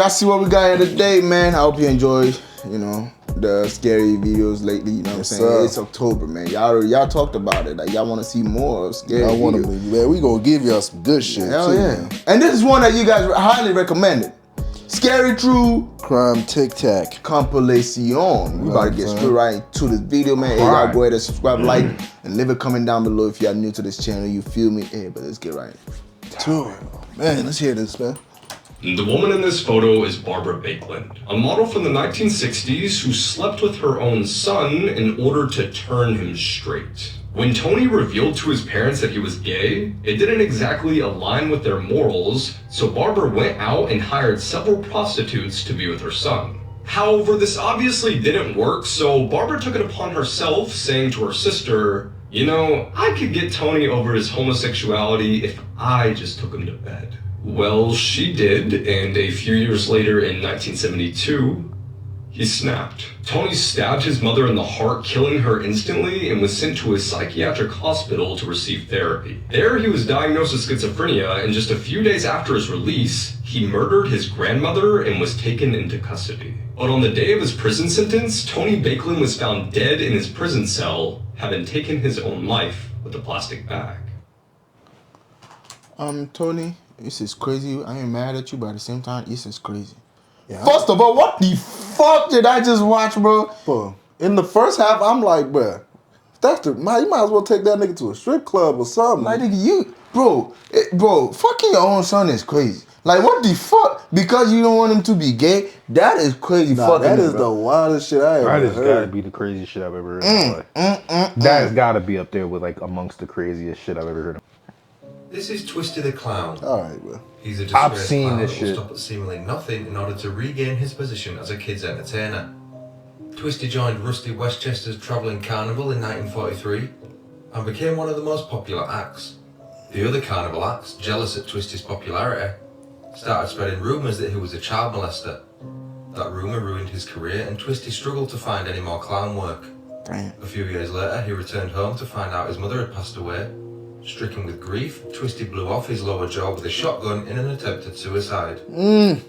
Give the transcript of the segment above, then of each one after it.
y'all see what we got here today, man. I hope you enjoy, you know, the scary videos lately. You know what I'm saying? It's October, man. Y'all talked about it. Like y'all want to see more scary videos. Man, we gonna give y'all some good shit. Hell yeah. Man. And this is one that you guys highly recommended. Scary True Crime Tic Tac Compilation. We about to get straight right into this video, man. Hey, y'all go ahead and subscribe, like, and leave a comment down below if y'all new to this channel. You feel me? Hey, but let's get right to it. Man, let's hear this, man. The woman in this photo is Barbara Bakeland, a model from the 1960s who slept with her own son in order to turn him straight. When Tony revealed to his parents that he was gay, it didn't exactly align with their morals, so Barbara went out and hired several prostitutes to be with her son. However, this obviously didn't work, so Barbara took it upon herself, saying to her sister, "You know, I could get Tony over his homosexuality if I just took him to bed." Well, she did, and a few years later in 1972, he snapped. Tony stabbed his mother in the heart, killing her instantly, and was sent to a psychiatric hospital to receive therapy. There, he was diagnosed with schizophrenia, and just a few days after his release, he murdered his grandmother and was taken into custody. But on the day of his prison sentence, Tony Bakeland was found dead in his prison cell, having taken his own life with a plastic bag. Tony, this is crazy. I ain't mad at you, but at the same time, this is crazy. Yeah, first of all, what the fuck did I just watch, bro? Bro, in the first half, I'm like, bro, you might as well take that nigga to a strip club or something. Like, nigga, bro, fucking your own son is crazy. Like, what the fuck? Because you don't want him to be gay? That is crazy. Nah, that is the wildest shit I ever heard. That has got to be the craziest shit I've ever heard in my life. That has got to be up there with, like, amongst the craziest shit I've ever heard. This is Twisty the Clown. Alright, bro. He's a disgraced I've seen clown this that will shit. stop at seemingly nothing in order to regain his position as a kids' entertainer. Twisty joined Rusty Westchester's travelling carnival in 1943 and became one of the most popular acts. The other carnival acts, jealous at Twisty's popularity, started spreading rumours that he was a child molester. That rumour ruined his career and Twisty struggled to find any more clown work. Damn. A few years later, he returned home to find out his mother had passed away. Stricken with grief, Twisty blew off his lower jaw with a shotgun in an attempted suicide.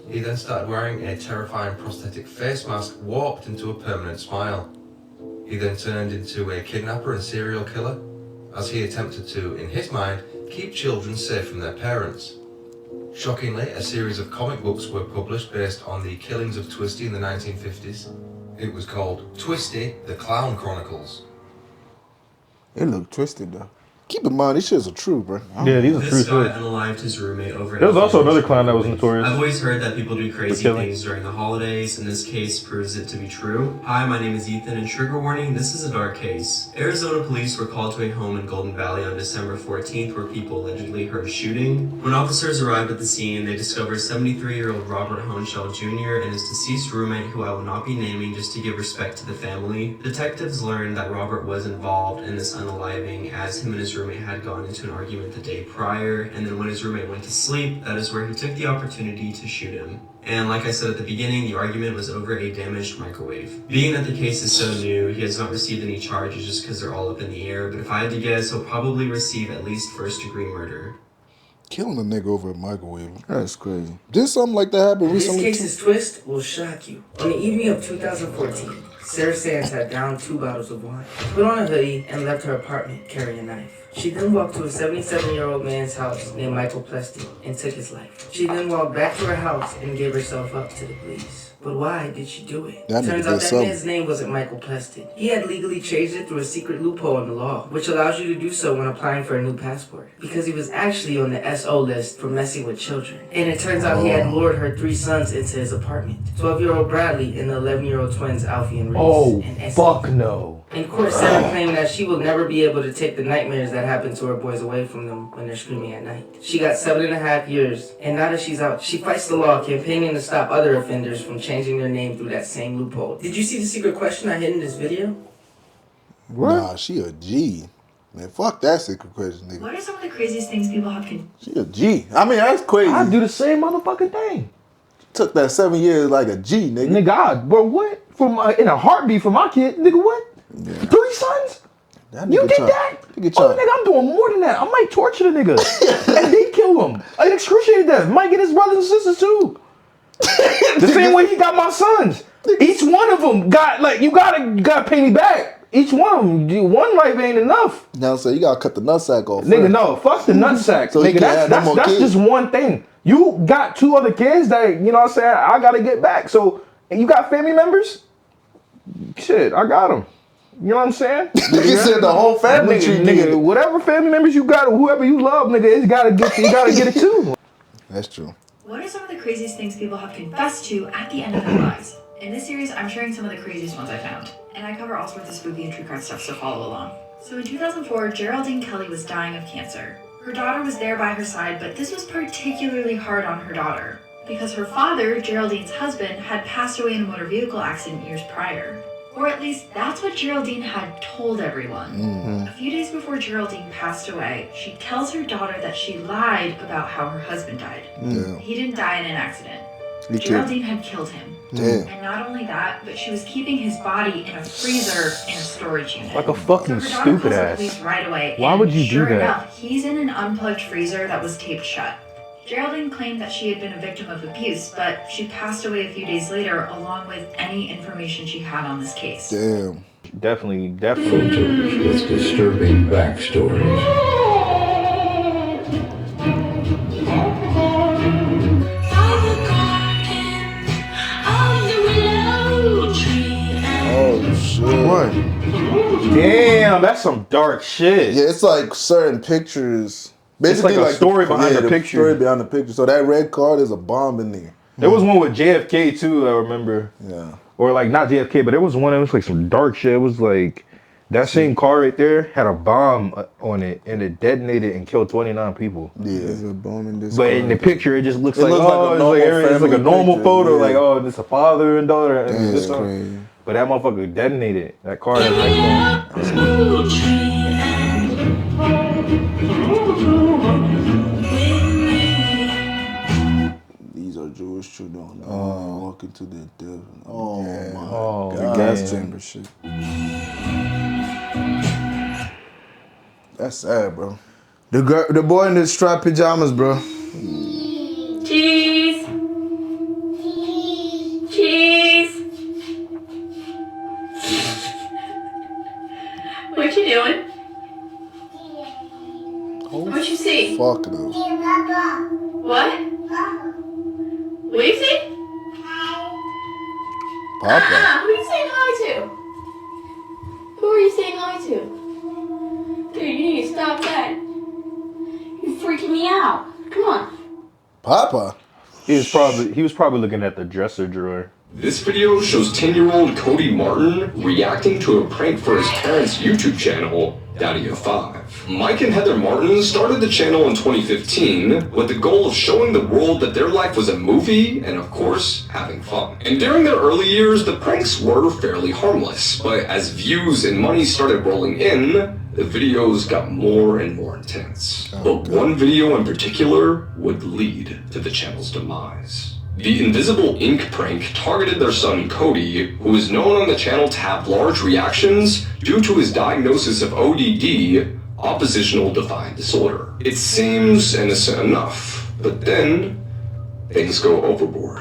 He then started wearing a terrifying prosthetic face mask warped into a permanent smile. He then turned into a kidnapper and serial killer, as he attempted to, in his mind, keep children safe from their parents. Shockingly, a series of comic books were published based on the killings of Twisty in the 1950s. It was called Twisty the Clown Chronicles. It looked twisted, though. Keep in mind, these shits are true, bro. Yeah, these are true This guy stories. unalived his roommate over. There was also another clown that was notorious. I've always heard that people do crazy things during the holidays, and this case proves it to be true. Hi, my name is Ethan, and trigger warning, this is a dark case. Arizona police were called to a home in Golden Valley on December 14th where people allegedly heard shooting. When officers arrived at the scene, they discovered 73-year-old Robert Honchell Jr. and his deceased roommate, who I will not be naming just to give respect to the family. Detectives learned that Robert was involved in this unaliving, as him and his roommate had gone into an argument the day prior, and then when his roommate went to sleep, that is where he took the opportunity to shoot him. And like I said at the beginning, the argument was over a damaged microwave. Being that the case is so new, he has not received any charges just because they're all up in the air, but if I had to guess, he'll probably receive at least first-degree murder. Killing a nigga over a microwave. That's crazy. Did something like that happen recently? This case's twist will shock you. On the evening of 2014, Sarah Sands had downed 2 bottles of wine, put on a hoodie, and left her apartment carrying a knife. She then walked to a 77-year-old man's house named Michael Plesty and took his life. She then walked back to her house and gave herself up to the police. But why did she do it? Turns out that man's name wasn't Michael Plesty. He had legally changed it through a secret loophole in the law, which allows you to do so when applying for a new passport. Because he was actually on the SO list for messing with children. And it turns out he had lured her 3 sons into his apartment. 12-year-old Bradley and the 11-year-old twins Alfie and Reese. Oh, and Essie. fuck no. In court, Sarah claimed that she will never be able to take the nightmares that happen to her boys away from them when they're screaming at night. She got 7.5 years, and now that she's out, she fights the law, campaigning to stop other offenders from changing their name through that same loophole. Did you see the secret question I hid in this video? What? Nah, she a G. Man, fuck that secret question, nigga. What are some of the craziest things people have She a G. I mean, that's crazy. I do the same motherfucking thing. Took that 7 years like a G, nigga. Nigga, God, bro, what? In a heartbeat for my kid, nigga, what? Yeah. 3 sons? You did that? Oh, nigga, I'm doing more than that. I might torture the nigga. And then kill him. An excruciating death. Might get his brothers and sisters too. The same way he got my sons. Each one of them got like you gotta pay me back. Each one of them, one life ain't enough. Now, so you gotta cut the nutsack off. Nigga, first. no, fuck the nutsack. So Nigga, that's just one thing. You got 2 other kids that, you know what I'm saying, I gotta get back. So, and you got family members? Shit, I got them. You know what I'm saying? Nigga said the whole family tree. Nigga, whatever family members you got or whoever you love, nigga, you gotta get it too. That's true. What are some of the craziest things people have confessed to at the end of their lives? In this series, I'm sharing some of the craziest ones I found. And I cover all sorts of spooky and true crime stuff, so follow along. So in 2004, Geraldine Kelly was dying of cancer. Her daughter was there by her side, but this was particularly hard on her daughter, because her father, Geraldine's husband, had passed away in a motor vehicle accident years prior. Or at least, that's what Geraldine had told everyone. Mm-hmm. A few days before Geraldine passed away, she tells her daughter that she lied about how her husband died. Mm. He didn't die in an accident. Geraldine had killed him. Damn. And not only that, but she was keeping his body in a freezer in a storage unit. Like a fucking so stupid ass. Right away, why would you sure do that? Enough, he's in an unplugged freezer that was taped shut. Geraldine claimed that she had been a victim of abuse, but she passed away a few days later, along with any information she had on this case. Damn. Definitely. Photos with disturbing backstories. Oh shit. What? Damn, that's some dark shit. Yeah, it's like certain pictures. Basically, It's like a story behind the picture. Story behind the picture. So that red car, there's a bomb in there. There was one with JFK too, I remember. Yeah. Or like not JFK, but there was one that was like some dark shit. It was like that same car right there had a bomb on it and it detonated and killed 29 people. Yeah. There's a bomb in this. But car. in the picture, it just looks It like looks like a normal it's like a family normal picture, photo. yeah. Like it's a father and daughter. And Damn, this that's crazy. But that motherfucker detonated. That car had next These are Jewish children. Walking to their death. Oh Yeah. my Oh, God. The gas chamber shit. That's sad, bro. The boy in the striped pajamas, bro. Cheese! Cheese! What you doing? What you see? Fuck no. What? What you see? Papa. Who are you saying hi to? Who are you saying hi to? Dude, you need to stop that. You're freaking me out. Come on. Papa. He was probably looking at the dresser drawer. This video shows 10-year-old Cody Martin reacting to a prank for his parents' YouTube channel, Daddy of 5. Mike and Heather Martin started the channel in 2015 with the goal of showing the world that their life was a movie and, of course, having fun. And during their early years, the pranks were fairly harmless, but as views and money started rolling in, the videos got more and more intense. But one video in particular would lead to the channel's demise. The invisible ink prank targeted their son Cody, who is known on the channel to have large reactions due to his diagnosis of ODD, oppositional defiant disorder. It seems innocent enough, but then things go overboard.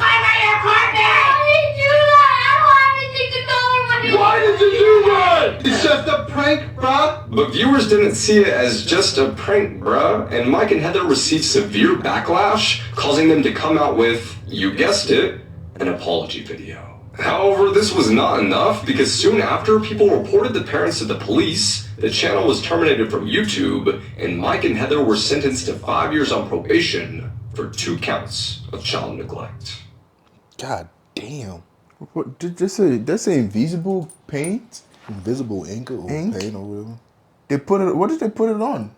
Why did you do that? It's just a prank, bruh. But viewers didn't see it as just a prank, bruh, and Mike and Heather received severe backlash, causing them to come out with, you guessed it, an apology video. However, this was not enough because soon after people reported the parents to the police, the channel was terminated from YouTube, and Mike and Heather were sentenced to 5 years on probation for 2 counts of child neglect. God damn. What did they say? That's invisible paint. Invisible ink or Ink? paint or whatever. They put it. What did they put it on?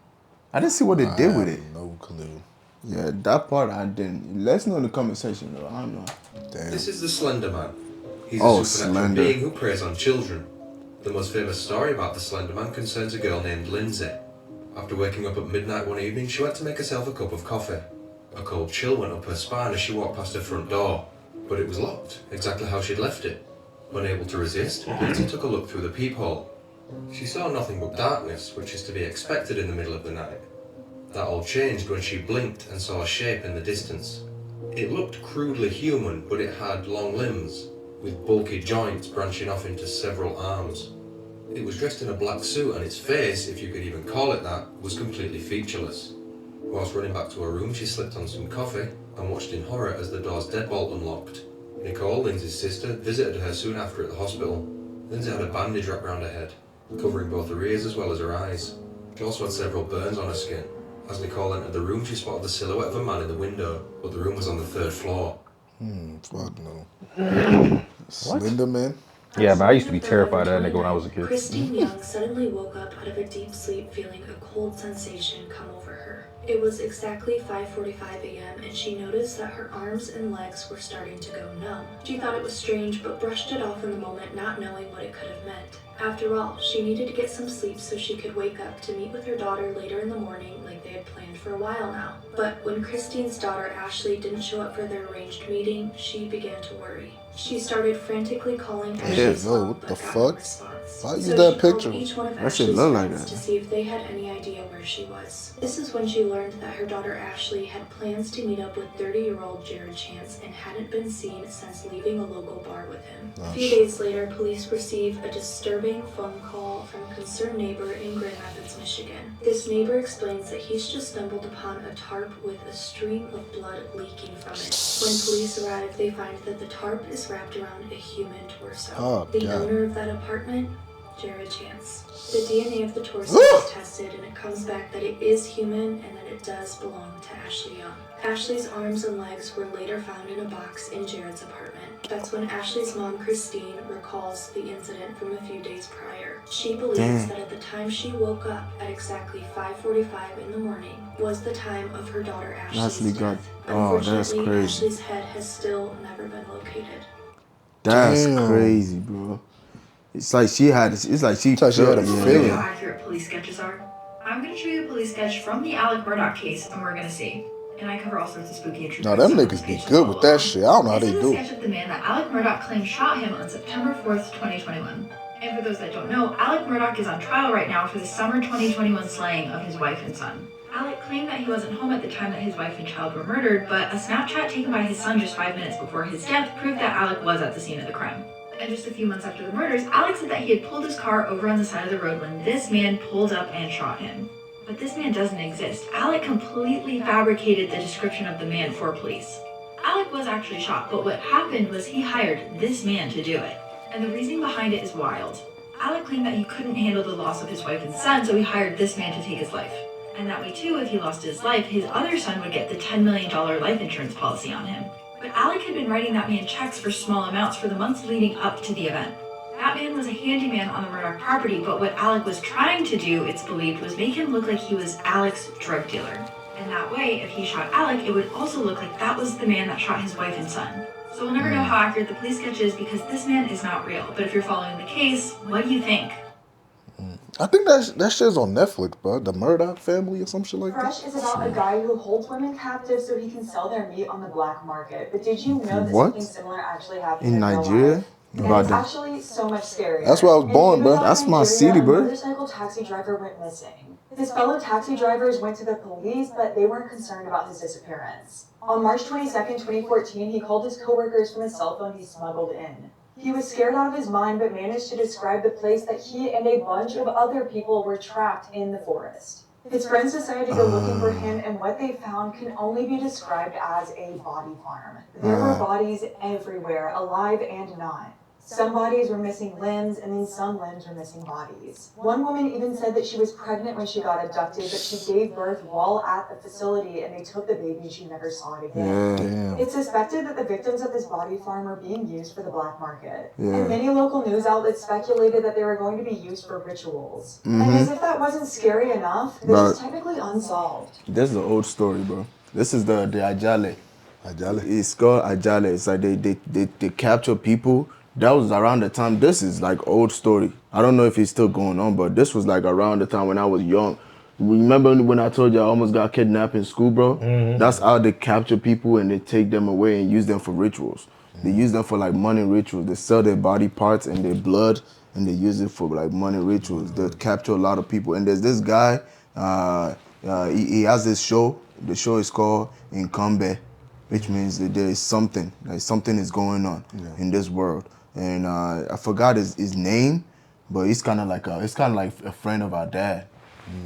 I didn't see what they did with it. No clue. Yeah, that part I didn't. Let us know in the comment section, though. I don't know. Damn. This is the Slender Man. He's Oh, a supernatural Slender. being who preys on children. The most famous story about the Slender Man concerns a girl named Lindsay. After waking up at midnight one evening, she went to make herself a cup of coffee. A cold chill went up her spine as she walked past her front door, but it was locked, exactly how she'd left it. Unable to resist, Lindsay took a look through the peephole. She saw nothing but darkness, which is to be expected in the middle of the night. That all changed when she blinked and saw a shape in the distance. It looked crudely human, but it had long limbs, with bulky joints branching off into several arms. It was dressed in a black suit, and its face, if you could even call it that, was completely featureless. Whilst running back to her room, she slipped on some coffee and watched in horror as the door's deadbolt unlocked. Nicole, Lindsay's sister, visited her soon after at the hospital. Lindsay had a bandage wrapped around her head, covering both her ears as well as her eyes. She also had several burns on her skin. As Nicole entered the room, she spotted the silhouette of a man in the window, but the room was on the 3rd floor. Fuck no. Slender man? Yeah, but I used to be terrified of that nigga when I was a kid. Christine Young suddenly woke up out of a deep sleep feeling a cold sensation come over her. It was exactly 5:45 a.m. and she noticed that her arms and legs were starting to go numb. She thought it was strange but brushed it off in the moment, not knowing what it could have meant. After all, she needed to get some sleep so she could wake up to meet with her daughter later in the morning like they had planned for a while now. But when Christine's daughter Ashley didn't show up for their arranged meeting, she began to worry. She started frantically calling Ashley's mom, what but the got fuck? no response. I used So that she called picture. each one of That shit Ashley's look like friends that. to see if they had any idea where she was. This is when she learned that her daughter Ashley had plans to meet up with 30-year-old Jared Chance and hadn't been seen since leaving a local bar with him. A few days later, police receive a disturbing phone call from a concerned neighbor in Grand Rapids, Michigan. This neighbor explains that he's just stumbled upon a tarp with a stream of blood leaking from it. When police arrive, they find that the tarp is wrapped around a human torso. Oh, the God. owner of that apartment, Jared Chance. The DNA of the torso is tested and it comes back that it is human and that it does belong to Ashley Young. Ashley's arms and legs were later found in a box in Jared's apartment. That's when Ashley's mom, Christine, recalls the incident from a few days prior. She believes that at the time she woke up at exactly 5:45 in the morning was the time of her daughter Ashley's death. Oh, that's Unfortunately, crazy. Ashley's head has still never been located. That's Damn. crazy, bro. It's like she had. It's like she. It's like she had a yeah. feeling. How accurate police sketches are. I'm going to show you a police sketch from the Alec Murdaugh case, and we're going to see. And I cover all sorts of spooky and true Now, crime them stuff niggas on be page good with that 12. shit. I don't know how This they is do a it. sketch of the man that Alec Murdaugh claimed shot him on September 4th, 2021. And for those that don't know, Alec Murdaugh is on trial right now for the summer 2021 slaying of his wife and son. Alec claimed that he wasn't home at the time that his wife and child were murdered, but a Snapchat taken by his son just 5 minutes before his death proved that Alec was at the scene of the crime. And just a few months after the murders, Alec said that he had pulled his car over on the side of the road when this man pulled up and shot him. But this man doesn't exist. Alec completely fabricated the description of the man for police. Alec was actually shot, but what happened was he hired this man to do it. And the reasoning behind it is wild. Alec claimed that he couldn't handle the loss of his wife and son, so he hired this man to take his life. And that way too, if he lost his life, his other son would get the $10 million life insurance policy on him. But Alec had been writing that man checks for small amounts for the months leading up to the event. That man was a handyman on the Murdaugh property, but what Alec was trying to do, it's believed, was make him look like he was Alec's drug dealer. And that way, if he shot Alec, it would also look like that was the man that shot his wife and son. So we'll never know how accurate the police sketch is because this man is not real. But if you're following the case, what do you think? I think that shit's on Netflix, bro. The Murdoch family or some shit like that. Fresh is about a guy who holds women captive so he can sell their meat on the black market. But did you know that What? something similar actually happened In real Nigeria? life? And About it's that. actually so much scarier. That's where I was born, In bro. Utah, That's my Nigeria, city, bro. A motorcycle taxi driver went missing. His fellow taxi drivers went to the police, but they weren't concerned about his disappearance. On March 22nd, 2014, he called his coworkers from a cell phone he smuggled in. He was scared out of his mind, but managed to describe the place that he and a bunch of other people were trapped in the forest. His friends decided to go looking for him, and what they found can only be described as a body farm. There were bodies everywhere, alive and not. Some bodies were missing limbs, and then some limbs were missing bodies. One woman even said that she was pregnant when she got abducted, but she gave birth while at the facility, and they took the baby and she never saw it again. Damn. It's suspected that the victims of this body farm are being used for the black market. Yeah. And many local news outlets speculated that they were going to be used for rituals. And as if that wasn't scary enough, this is technically unsolved. This is an old story, bro. This is the Ajale. Ajale. It's called Ajale. It's like they capture people. That was around the time. This is like old story. I don't know if it's still going on, but this was like around the time when I was young. Remember when I told you I almost got kidnapped in school, bro? That's how they capture people and they take them away and use them for rituals. They use them for like money rituals. They sell their body parts and their blood and they use it for like money rituals. They capture a lot of people. And there's this guy, he has this show. The show is called Incombe. which means that there is something, like something is going on in this world. And I forgot his name, but he's kind of like a friend of our dad.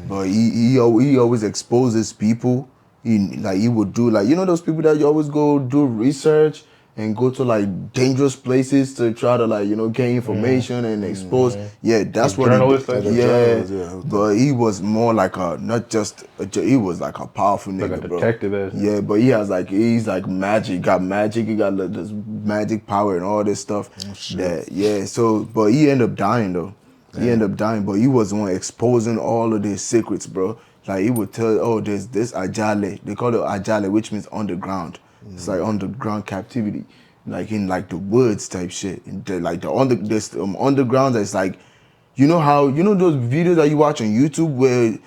But he always exposes people. He would do like, you know, those people that you always go do research and go to like dangerous places to try to like, you know, gain information and expose. Yeah, that's what journalist, he did. But he was more like he was like a powerful nigga, like a detective. Yeah, but he's like magic, got magic, he got like, this magic power and all this stuff. But he ended up dying though. He ended up dying, but he was the one exposing all of their secrets, bro. Like he would tell, oh, there's this ajale. They call it ajale, which means underground. It's like underground captivity, like in like the woods type shit. And this underground that's like, you know those videos that you watch on YouTube where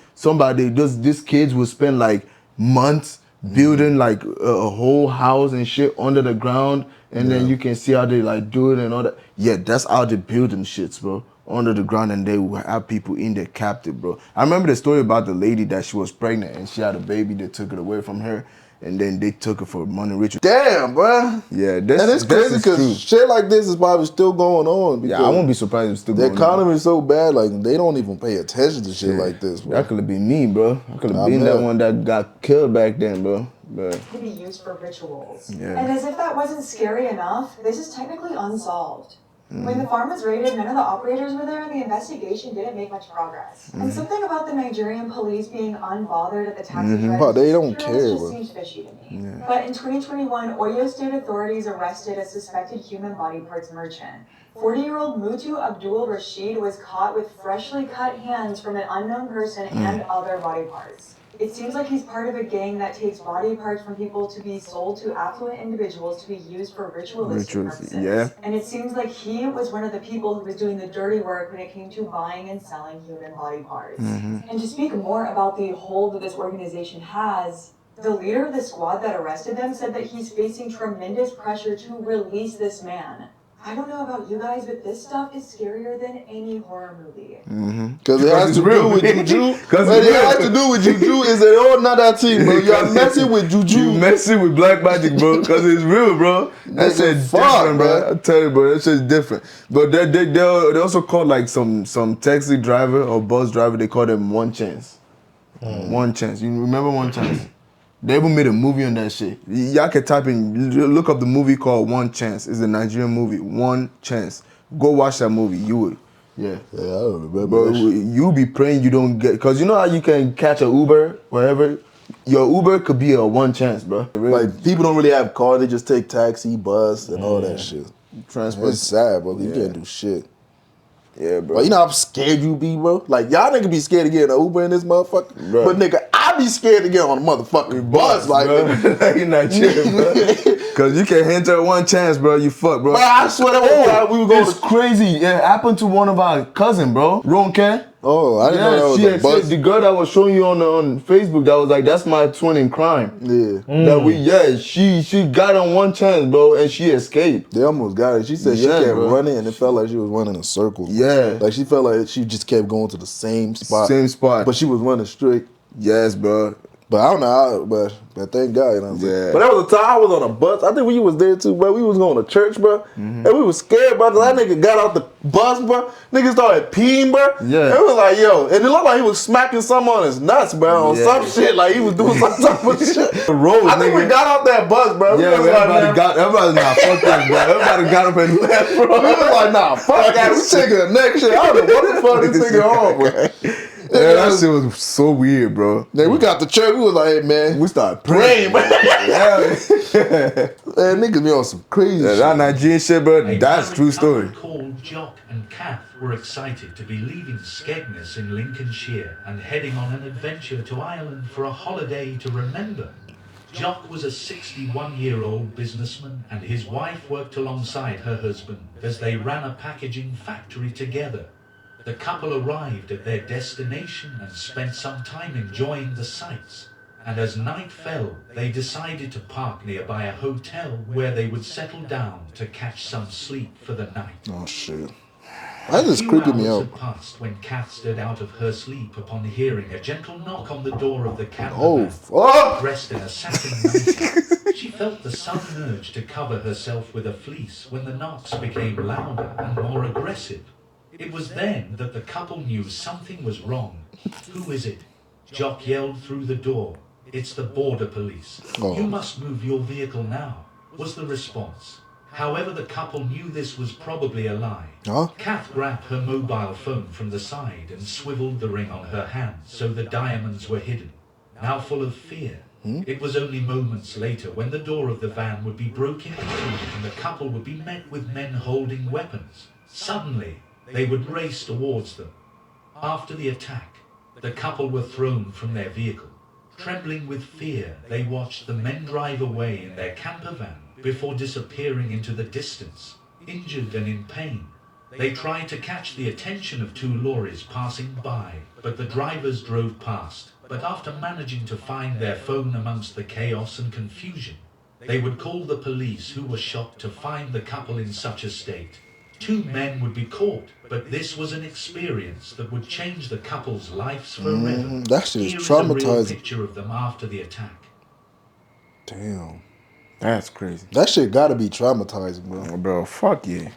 these kids will spend like months building like a whole house and shit under the ground, and then you can see how they like do it and all that. Yeah, that's how they building shits, bro. Under the ground, and they will have people in there captive, bro. I remember the story about the lady that she was pregnant and she had a baby. They took it away from her, and then they took it for money ritual. Damn, bro. Yeah, and it's crazy because shit like this is probably still going on. Yeah, I won't be surprised if it's still going on. The economy is so bad, like they don't even pay attention to shit like this, bro. That could have been me, bro. I could have been that one that got killed back then, bro. To be used for rituals. Yeah. And as if that wasn't scary enough, this is technically unsolved. When the farm was raided, none of the operators were there, and the investigation didn't make much progress. And something about the Nigerian police being unbothered at the taxi drivers, but they don't care, just bro. seems fishy to me. But in 2021, Oyo State authorities arrested a suspected human body parts merchant. 40-year-old Mutu Abdul Rashid was caught with freshly cut hands from an unknown person and other body parts. It seems like he's part of a gang that takes body parts from people to be sold to affluent individuals to be used for ritualistic purposes. Yeah. And it seems like he was one of the people who was doing the dirty work when it came to buying and selling human body parts. And to speak more about the hold that this organization has, the leader of the squad that arrested them said that he's facing tremendous pressure to release this man. I don't know about you guys, but this stuff is scarier than any horror movie. Because it has to do with juju. Because it has to do with juju. Is it all not that team, bro? You're messing with juju. You messing with black magic, bro. Because it's real, bro. That shit's different, bro. I tell you, bro. That shit's different. But they also call like some taxi driver or bus driver. They call them One Chance. One Chance. You remember One Chance? They even made a movie on that shit. Y'all can type in, look up the movie called One Chance. It's a Nigerian movie, One Chance. Go watch that movie. You would. Yeah. Yeah, I don't remember. But you be praying you don't get, because you know how you can catch an Uber, wherever? Your Uber could be a one chance, bro. Really. Like, people don't really have cars. They just take taxi, bus, and all that shit. Transport. It's sad, bro. You can't do shit. Yeah, bro. Like, you know how scared you be, bro? Like, y'all nigga be scared to get in an Uber in this motherfucker. Bro. But nigga, I be scared to get on a motherfucking bus. Like, you're not chilling, bro. Because you can enter one chance, bro. You fuck, bro. But I swear that one time we were going It's crazy. It happened to one of our cousin, bro. Ronke. Oh, I didn't know that was a bus. The girl that was showing you on Facebook, that was like, that's my twin in crime. Yeah. She got on one chance, bro, and she escaped. They almost got it. She said she kept running, and it felt like she was running in circles. Yeah. Like, she felt like she just kept going to the same spot. Same spot. But she was running straight. Yes, bro. But I don't know how, but thank God, you know what I'm saying? Yeah. But that was a time I was on a bus. I think we was there too, bro. We was going to church, bro. And we was scared, bro. That nigga got out the bus, bro. Nigga started peeing, bro. Yeah. And it was like, yo. And it looked like he was smacking something on his nuts, bro. On some shit. Like, he was doing some type of shit. I think we got off that bus, bro. Yeah, everybody nah, fuck that, bro. Everybody got up and left, bro. We was like, nah, fuck that. We taking the next shit. I don't know what the fuck this nigga on, bro. Yeah, that shit was so weird, bro. Then we got to church. We was like, hey, man. We started praying, man. Man, niggas be on some crazy shit. That Nigerian shit, bro. That's true story. Called Jock and Kath were excited to be leaving Skegness in Lincolnshire and heading on an adventure to Ireland for a holiday to remember. Jock was a 61-year-old businessman, and his wife worked alongside her husband as they ran a packaging factory together. The couple arrived at their destination and spent some time enjoying the sights. And as night fell, they decided to park nearby a hotel where they would settle down to catch some sleep for the night. Oh, shit. That just creeping me out. Had passed when Kath stood out of her sleep upon hearing a gentle knock on the door of the camper Oh, van. fuck! Dressed in a satin nightie, she felt the sudden urge to cover herself with a fleece when the knocks became louder and more aggressive. It was then that the couple knew something was wrong. Who is it? Jock yelled through the door. It's the border police. Oh. You must move your vehicle now, was the response. However, the couple knew this was probably a lie. Huh? Kath grabbed her mobile phone from the side and swiveled the ring on her hand so the diamonds were hidden. Now full of fear, it was only moments later when the door of the van would be broken into and the couple would be met with men holding weapons. Suddenly, they would race towards them. After the attack, the couple were thrown from their vehicle. Trembling with fear, they watched the men drive away in their camper van before disappearing into the distance, injured and in pain. They tried to catch the attention of 2 lorries passing by, but the drivers drove past. But after managing to find their phone amongst the chaos and confusion, they would call the police, who were shocked to find the couple in such a state. 2 men would be caught, but this was an experience that would change the couple's lives forever. That shit is Here is a real traumatizing. picture of them after the attack. Damn. That's crazy. That shit gotta be traumatizing, bro. Bro, fuck yeah.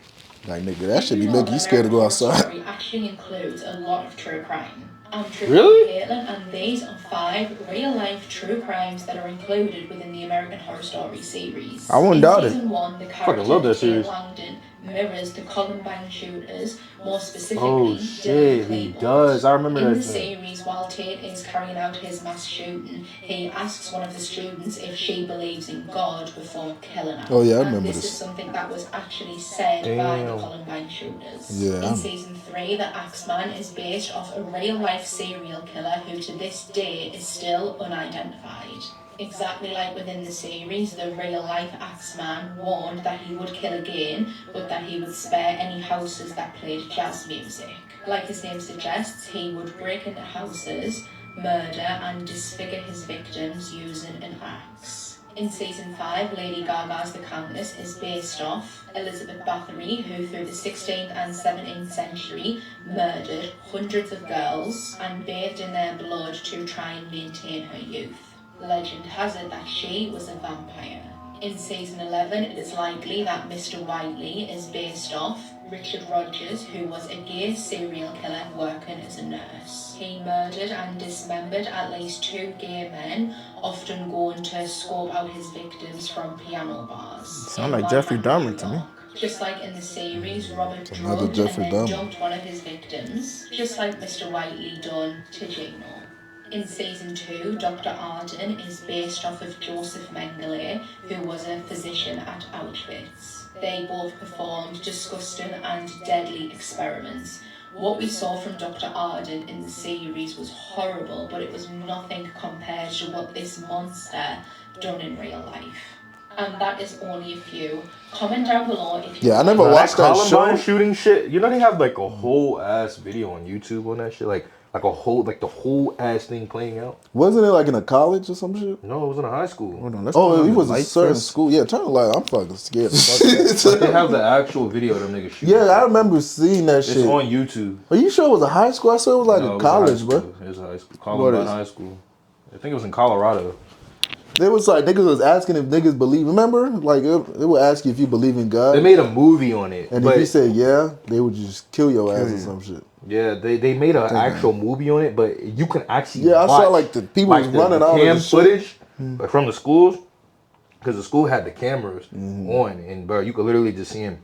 Like, nigga, that shit be making you scared to go outside. Story actually includes a lot of true crime. I'm True Really? Caitlin, and these are 5 real-life true crimes that are included within the American Horror Story series. I wouldn't doubt it. In season 1, the Fucking love that character Jane series. Langdon mirrors the Columbine shooters, more specifically Oh Dylan shit, he Klebold. does. I remember In that the shit. series, while Tate is carrying out his mass shooting, he asks one of the students if she believes in God before killing her. Oh, yeah, I And remember this this. is something that was actually said by the Damn. Columbine shooters. Yeah. In season 3, the Axeman is based off a real-life serial killer who to this day is still unidentified. Exactly like within the series, the real-life Axeman warned that he would kill again, but that he would spare any houses that played jazz music. Like his name suggests, he would break into houses, murder and disfigure his victims using an axe. In season 5, Lady Gaga's The Countess is based off Elizabeth Bathory, who through the 16th and 17th century murdered hundreds of girls and bathed in their blood to try and maintain her youth. Legend has it that she was a vampire. In season 11, it is likely that Mr. Whiteley is based off Richard Rogers, who was a gay serial killer working as a nurse. He murdered and dismembered at least 2 gay men, often going to scope out his victims from piano bars. Sound like Jeffrey Dahmer to me. Just like in the series, Robert Another drugged Jeffrey and then Dahmer. dumped one of his victims, just like Mr. Whiteley done to Gino. In season 2, Dr. Arden is based off of Joseph Mengele, who was a physician at Auschwitz. They both performed disgusting and deadly experiments. What we saw from Dr. Arden in the series was horrible, but it was nothing compared to what this monster done in real life. And that is only a few. Comment down below if you Yeah, I never watched that Columbine show. shooting shit. You know they have like a whole ass video on YouTube on that shit, like a whole the whole ass thing playing out. Wasn't it like in a college or some shit? No, it was in a high school. Hold on, let's Oh, turn he on was the a light certain first. school. Yeah, turn the light. I'm fucking scared. Fuck that. But they have the actual video of them niggas shooting. Yeah, I remember seeing that It's shit. on YouTube. Are you sure it was a high school? I said it was like No, a it was high college, school. bro. It was a high school. What Columbine is- High School. I think it was in Colorado. They was like niggas was asking if niggas believe. Remember, like it would ask you if you believe in God. They made a movie on it. and but if you said yeah, they would just kill your ass or some shit. yeah, they made an actual movie on it, but you can actually Yeah, I saw watch, like the people was running out of cam the shit. footage like, from the schools, because the school had the cameras on, and bro, you could literally just see him.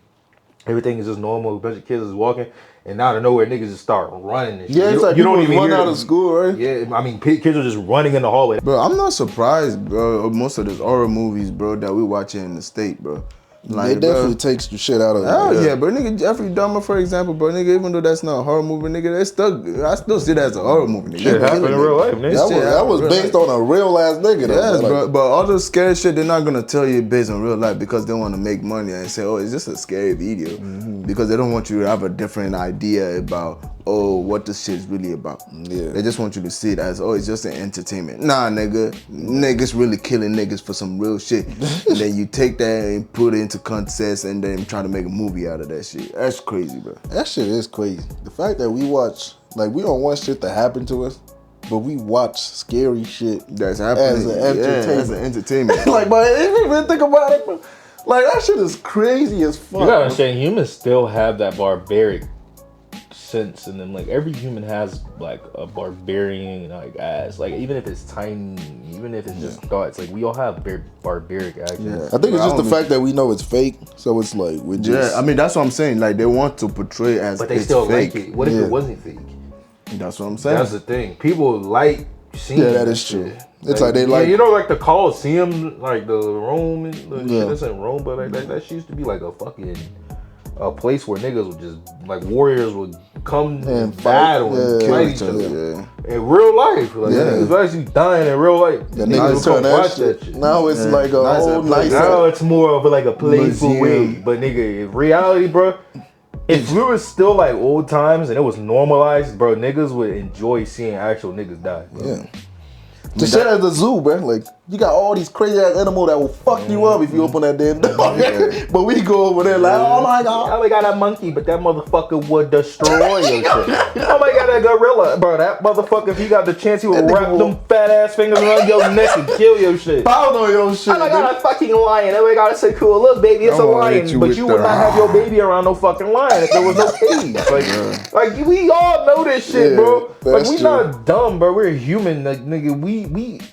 Everything is just normal. A bunch of kids is walking, and out of nowhere, niggas just start running. And shit. Yeah, it's like you don't even run hear out them. of school, right? Yeah, I mean, kids are just running in the hallway. Bro, I'm not surprised, bro, of most of these horror movies, bro, that we watching in the state, bro. They definitely takes the shit out of it. Hell yeah, bro. Nigga, Jeffrey Dahmer, for example, bro. Nigga, even though that's not a horror movie, nigga, that's still, I still see that as a horror movie, nigga. Shit happened in real life, nigga. That was based on a real ass nigga, though. Yes, Like, bro. But all the scary shit, they're not gonna tell you based on real life because they want to make money and say, oh, it's just a scary video. because they don't want you to have a different idea about what this shit's really about. Yeah. They just want you to see it as it's just an entertainment. Nah, nigga, niggas really killing niggas for some real shit. And then you take that and put it into context and then try to make a movie out of that shit. That's crazy, bro. That shit is crazy. The fact that we watch, like, we don't want shit to happen to us, but we watch scary shit that's happening as an entertainment. Yeah, as an entertainment. Like, but if you even think about it, bro, like, that shit is crazy as fuck. You gotta understand, humans still have that barbaric sense in them. Like, every human has like a barbarian like ass. Like, even if it's tiny, even if it's just thoughts, like we all have barbaric actions. Yeah. I think it's just the fact that we know it's fake, so it's like we just. Yeah, I mean that's what I'm saying. Like they want to portray it as, but they it's still fake. like it. What if it wasn't fake? That's what I'm saying. That's the thing. People like seeing. Yeah, that is true. It's like they yeah, like. you know, like the Colosseum, like the Rome, shit that's in Rome, but like that shit used to be like a fucking a place where niggas would just like warriors would come and battle and fight each other in real life. Like niggas actually dying in real life. Yeah, niggas come watch that shit. Now it's like a whole nice. Now it's more of like a playful way. But nigga, in reality, bro, if we were still like old times and it was normalized, bro, niggas would enjoy seeing actual niggas die. Bro. Yeah. The shit at the zoo, bro. Like, you got all these crazy ass animals that will fuck you up if you open that damn door. But we go over there like, oh my god. Oh my god, that monkey, but that motherfucker would destroy your shit. Oh my god, that gorilla, bro. That motherfucker, if he got the chance, he would wrap them fat ass fingers around your neck and kill your shit. Pound on your shit. Oh my god, a fucking lion. Oh my god, it's so cool. Look, baby, it's a lion. But you would not have your baby around no fucking lion if there was no cage. Like we all know this shit, bro. Like, we not dumb, bro. We're human. Like, nigga, we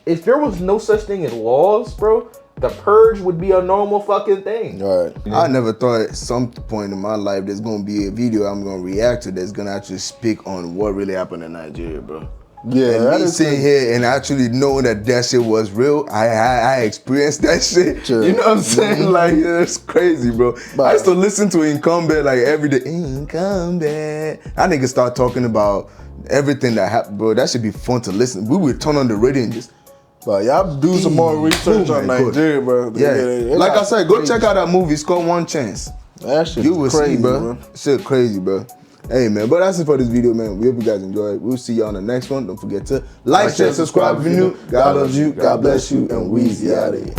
if there was no such thing as laws, bro, the purge would be a normal fucking thing. Right. I never thought at some point in my life there's gonna be a video I'm gonna react to that's gonna actually speak on what really happened in Nigeria, bro. Yeah, and that me is sitting here and actually knowing that shit was real, I experienced that shit. Sure. You know what I'm saying? Like, it's crazy, bro. I used to listen to Incumbent like every day. Incumbent. That nigga start talking about everything that happened, bro. That should be fun to listen. We would turn on the radio and just. But y'all do some more research on Nigeria, bro. Yeah, like I said, go check out that movie. It's called One Chance. That shit you will crazy, see, bro. Shit crazy, bro. Hey, man, but that's it for this video, man. We hope you guys enjoyed. We'll see you on the next one. Don't forget to like, share, subscribe if you're new. God loves you, God bless you, and Weezy out of here.